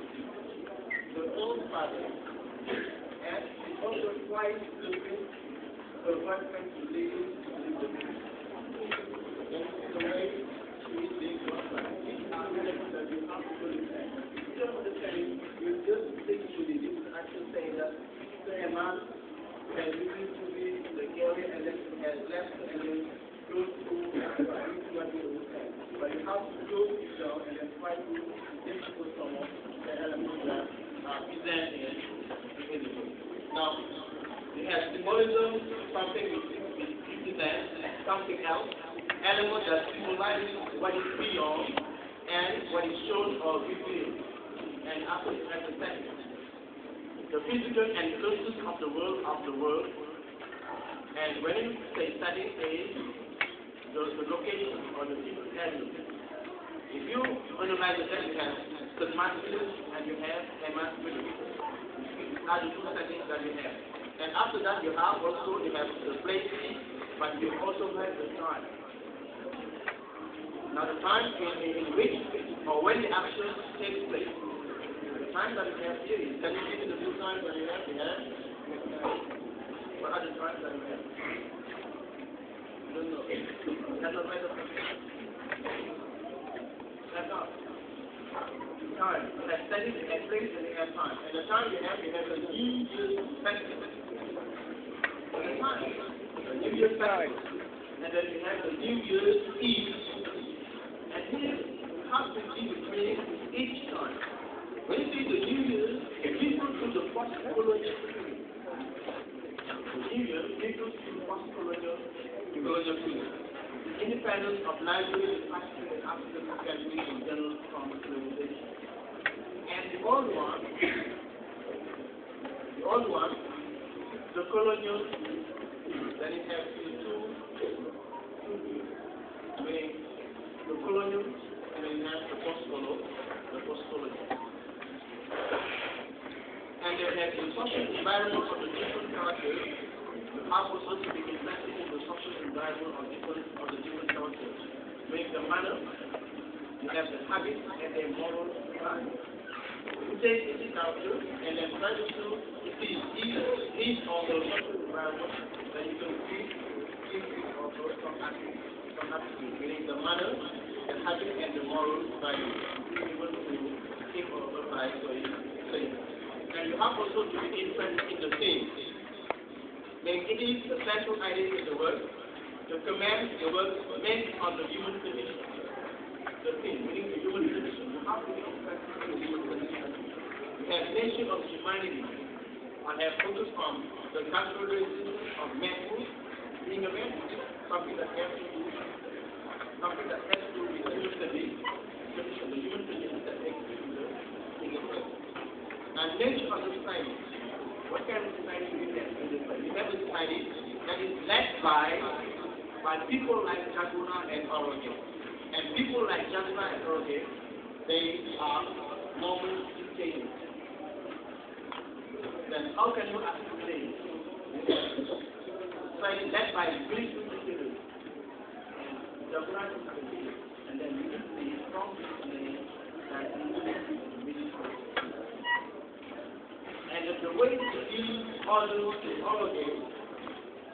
the old father, and it's also twice looking for the husband to leave the business. And the way we live our life. These are elements that you have to put in there. You don't understand, you just think to the different action saying that say a man has used to be the area and then has left and then goes to what you understand. But you have to go down and then try to get to someone the elements that are present in the book. Now, we have symbolism, something which represents something else, element that symbolizes what is beyond and what is shown or revealed, and after it represents the physical and closeness of the world, and when you say study is the location or the physical area. If you analyze the text, you have systematically and you have emancipation. These are the two settings that you have. And after that, you have the place, but you also have the time. Now, the time in which or when the action takes place. The time that you have here is, can you give me the two times that you have? What are the times that you have? You don't know. That's not right. That's not. Time. You have studied a place and you have time. And the time you have a New Year's festival. The time. A New Year's festival. And then you have the New Year's Eve. And here you have to see between each time. When you see the New Year, it equals to the first colonial period. The New Year equals to the first colonial period. The independence of Nigeria, Pakistan, and African countries in general from colonization. And the old one, the colonial, then it has two views. I mean, the colonial, and then you have the post-colonial. And there has been social environment of the different characters. You have also to be invested in the social environment of the different characters. Make the manner, you have the habits and the moral value. You take each character and then try to see each of the social environment that you can see also some attributes, meaning the manner, the habit, and the moral value. Be able to keep or apply for it. And you have also to be interested in the thing. Meaning it is the central idea in the work, the command, the work meant on the human condition. The thing, meaning the human condition. You have to be interested in the human condition. You have nature of humanity. I have focused on the characteristic of manhood, being a man, something that has to do with the human condition, the human condition that makes you being a person. And nature of the society. What kind of society do we have in this society? We have a society that is led by people like Jaguna and Oroge. And people like Jaguna and Oroge, they are normal dictators. Then how can you articulate society led by military dictators? And Jaguna is a dictator. And then you need to be strong dictators that military. And the way to give orders to Oroge,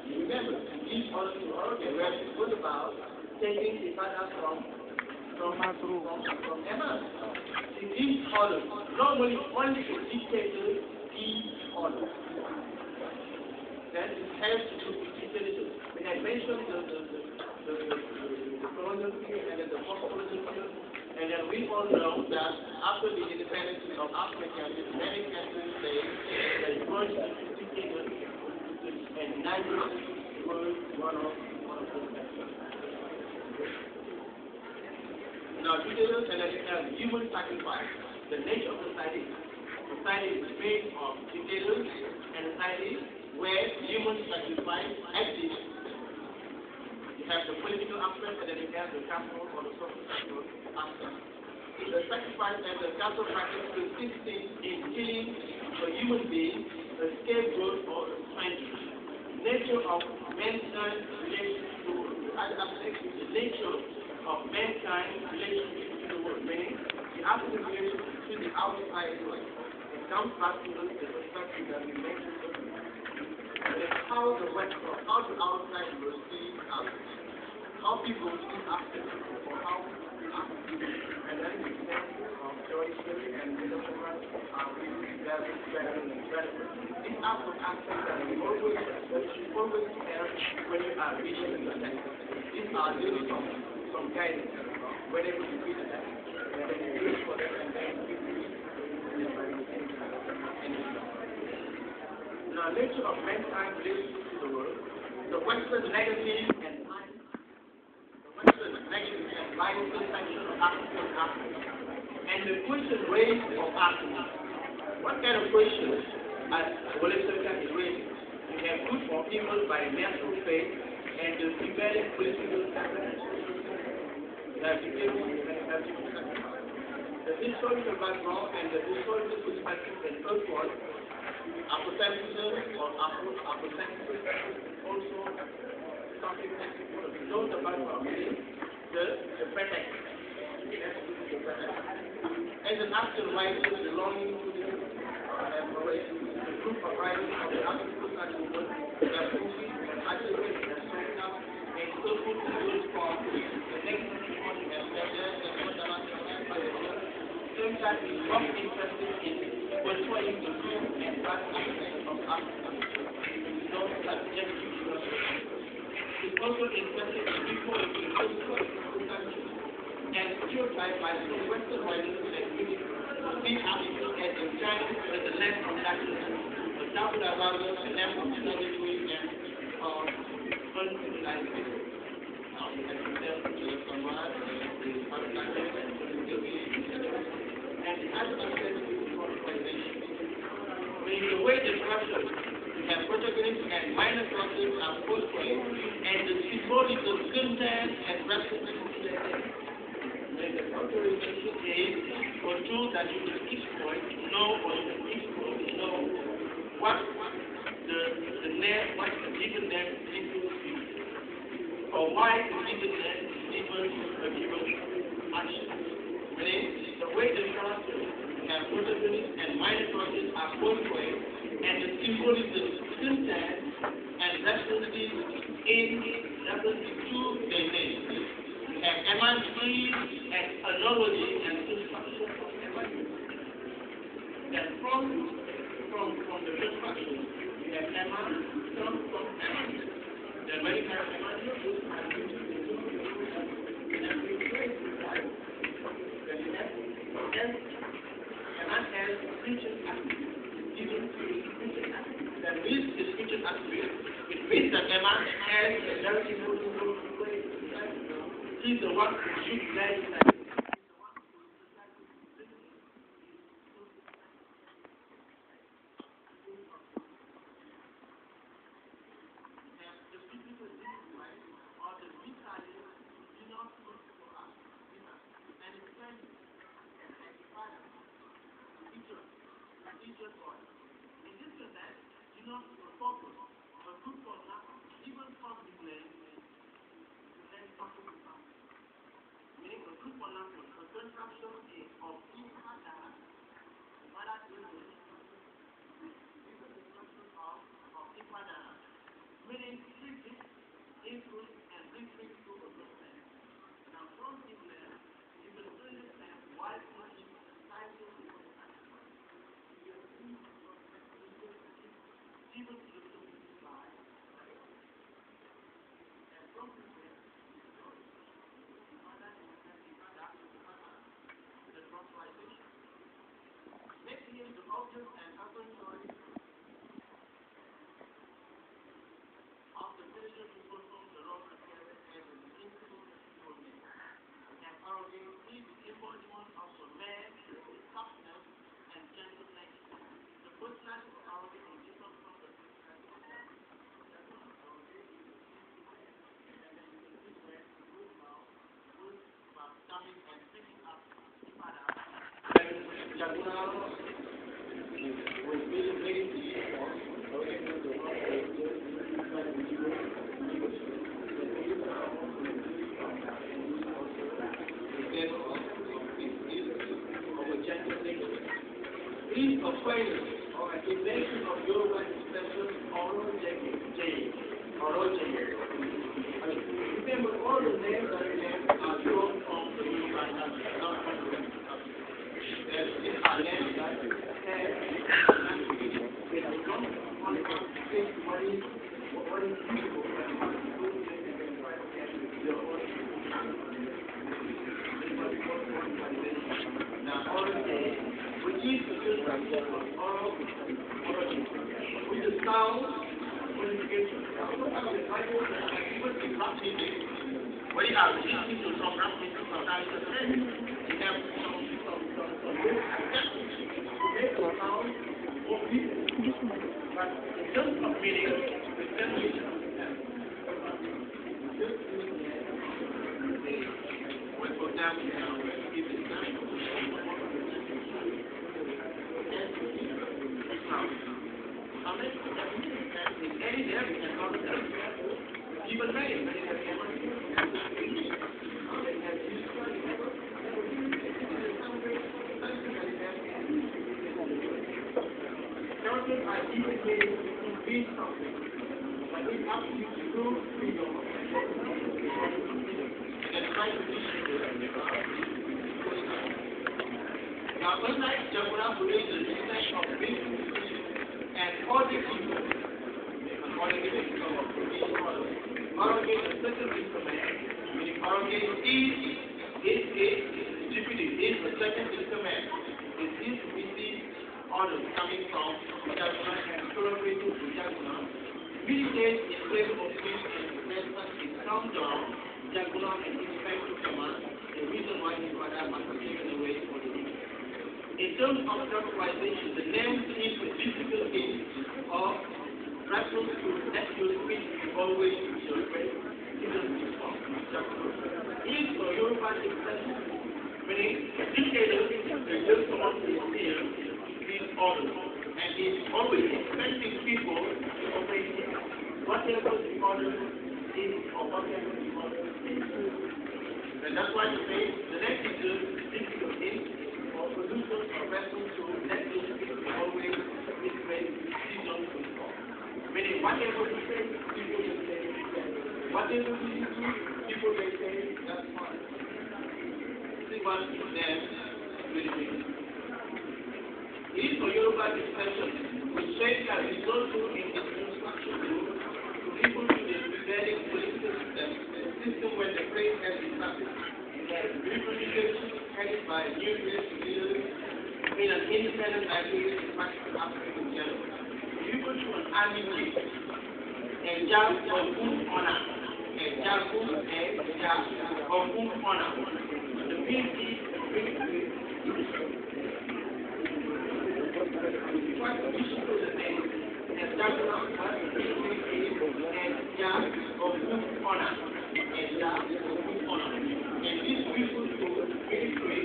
you remember, to give orders to Oroge, where it was about taking the father from Emma. To give orders. Normally, only a dictator gives orders. Then it has to do with dictatorship. When I mentioned the colonial period and then the post-colonial period, and then we all know that after the independence of Africa, many countries say that the first dictators and Nigeria was one of those countries. Now, dictators and then we have human sacrifice. The nature of society is made of dictators and society where human sacrifice exists. You have the political aspect and then you have the capital or the social aspect. The sacrifice and the capital practice consisting in killing a human being, a scapegoat or a stranger. Nature of mankind's relationship to the world. As aspect is the nature of mankind's relationship to the world. Meaning the African relationship between the outer outside work. It comes back to the perspective that we mentioned earlier. It's how the outside world sees us, how people see us, or how we act. And then the sense of choices and middlemen are really very, very relevant. These are some aspects that you always have when you are reading the text. These are really some guidance whenever you read the text. And then you use for them and then you read the nature of mankind related to the world, the Western negative and biases section of African Africa, and the question raised of Africa. What kind of questions as Walesoka is raising? You have good or evil by natural faith and the prevailing principles that the historical background and the historical perspective and first one, apocentrism or apocentrism, also something that we know the background, the pretext. As an actual writer belonging to the group of writers of the African social movement, they are focusing on activate and social and social issues for the next one and same time is not interested in portraying the good and bad aspects of Africa. It's not subjective. It's also interested in people in the social and stereotyped by some Western writers and critics to see Africa as a giant with a land from darkness, a double around a land from slavery and uncivilized people. Now we have to tell the Samad, the Bangladesh, and the other aspects of colonization. In the way the structure, we have protagonists and minor structures are portrayed, and the symbolism, content, and representation. When the culturization is control that you can exploit, know or you can exploit, know what the name, what the given name equals to, or why the given name is equal to a given action. Meaning, the way the structure and protagonists and minor structures are portrayed, and the symbolism, content, and representative in reference to the name. We have imagery and analogy and construction of imagery. Then from the construction, we have imagery, from imagery. Then when you have imagery, and we create that. Then you have and has spiritual aspect, even spiritual aspect. That with the spiritual aspect, it means that a man has a very important role to play. He's the one who should guide life. list of foreigners or a nation of Yoruba expression remember, all the names that we have are drawn from the Yoruba language, not from the rest of the country. These are names that have actually been drawn on the state money for all the people that have to do now, origin, which is the system of oral origin, which is sound unification. When you have listening to some rap music, sometimes it's the same. You have some make a sound for people. But in terms of meaning, the definition when, for example, give it time. Even many, are indicated to be something, but it's up to you to do with your and try to teach you. Now, unlike Jamuna believes the business of business and all the people, according to the Orogate is the second instrument, meaning Orogate is the second instrument. It is to receive orders coming from Jaguna and corroborating to Jaguna. Meditate in place of faith and investment is come down, Jaguna and expect to command, the reason why his father must be taken away for the week. In terms of capitalization, the name is the physical thing or reference to that your speech always your way, even before. Is for Yoruba expression, meaning dictators, the just want to hear these orders, and is always expecting people to obey him. Whatever the order is or whatever the order is. And that's why you say the next is the physical thing or solution or reference to that your speech always this way, season before. Meaning, whatever you say, people will say, whatever you do, people will say, that's fine. See what them really means. It is for Yoruba expression, which says that it is also in its instruction book to people to the prevailing political system when the phrase has been established. Representation headed by new leaders in an independent language practical African general. People to an army chief, and job of whom honor, and job of whom honor. The PhD what issue to the name, and job of and job of whom honor, and job of whom honor. And these people to ministry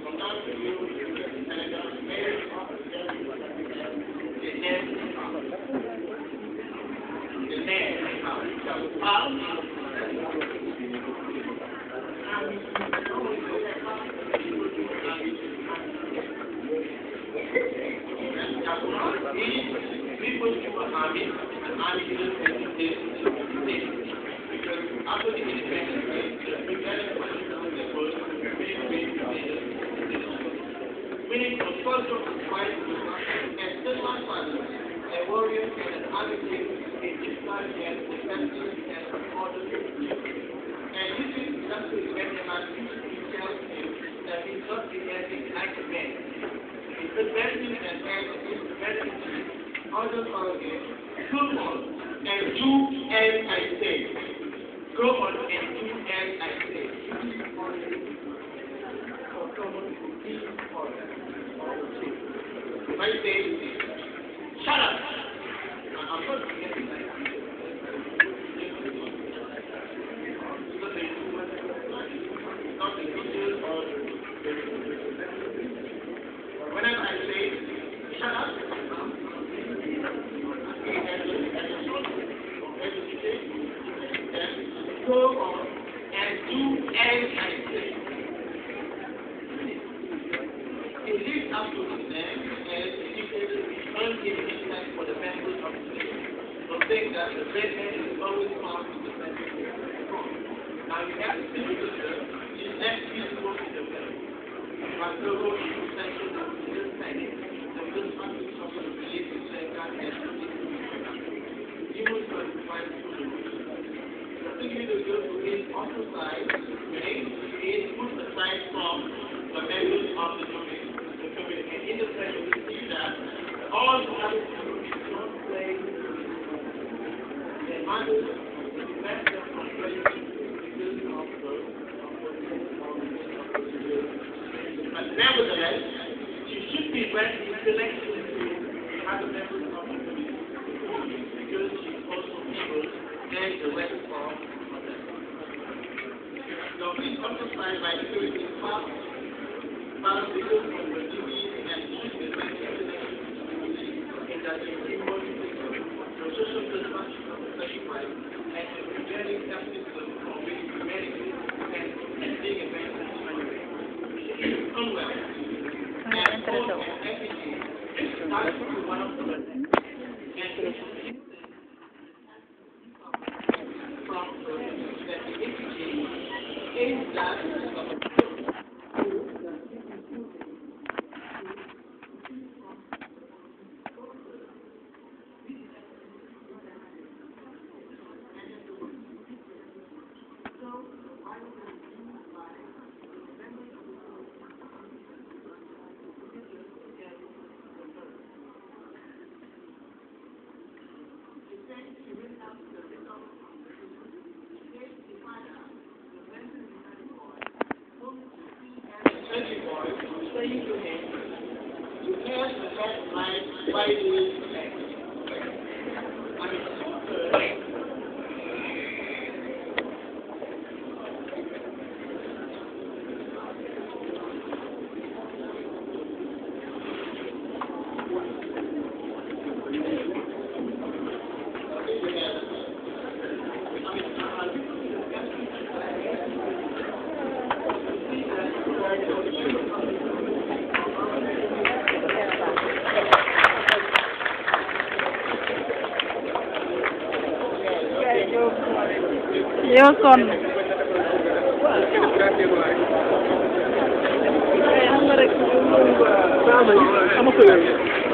from now to you, and the mayor of the name people to an army, and army didn't take because after the independence, the preparing meaning the culture of white and Silver Father, a warrior and an advocate in Islam and defensive and order. And this is exactly when the man tells him that he's not behaving like a man. It's defending and is defending order again. Go on and do as I say. Go on and do as I say. If I say, shut up, I'm going to get it like that. Not the teachers or whenever I say, shut up, go on and do as I say. that the red hand is always found in the center. Now you have to see the is less useful in the middle. But the road is section of the setting. The middle part is also related to the God has to be. You must find the thing you do is ostracized, is put aside from the members of the community. And in the session, we see that all the others don't play the others prevent them from playing because of the but nevertheless, you should be when you select to other members of the community because she also able and the rest of them. Now, please understand by doing this part, because of the duties and should be in that you bring more the social satisfaction of the sacrifice and the prevailing capitalism from which humanity and being a man unwell. And all and everything starts to one of the and from that the effigy is that saying to him, you cast the head line by the head. I mean, so good. Yo son. Sama rek. Sama